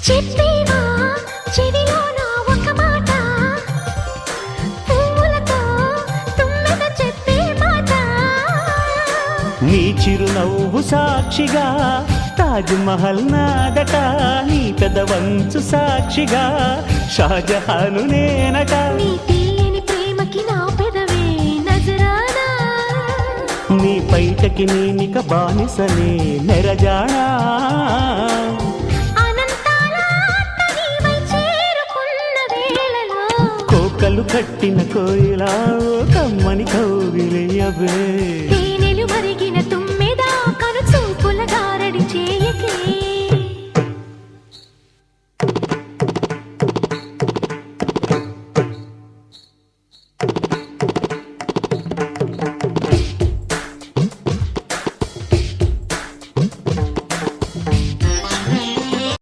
చెప్పేవా చెవిలోన ఒక మాట, పువ్వులతో తుమ్మెద చెప్పే మాట. నీ చిరునవ్వు సాక్షిగా తాజ్ మహల్ నాదట, నీ పెదవంచు సాక్షిగా షాజహాను నేనట. నీ తీయని ప్రేమకి నా పెదవే నజరానా, నీ పైటకి నేనిక బానిసనే నెరజాడా. అనంతాల ఆత్మ నీవై చేరుకున్న వేళలో కోకలు కట్టిన కోయిలా కమ్మని కౌగిలియవే.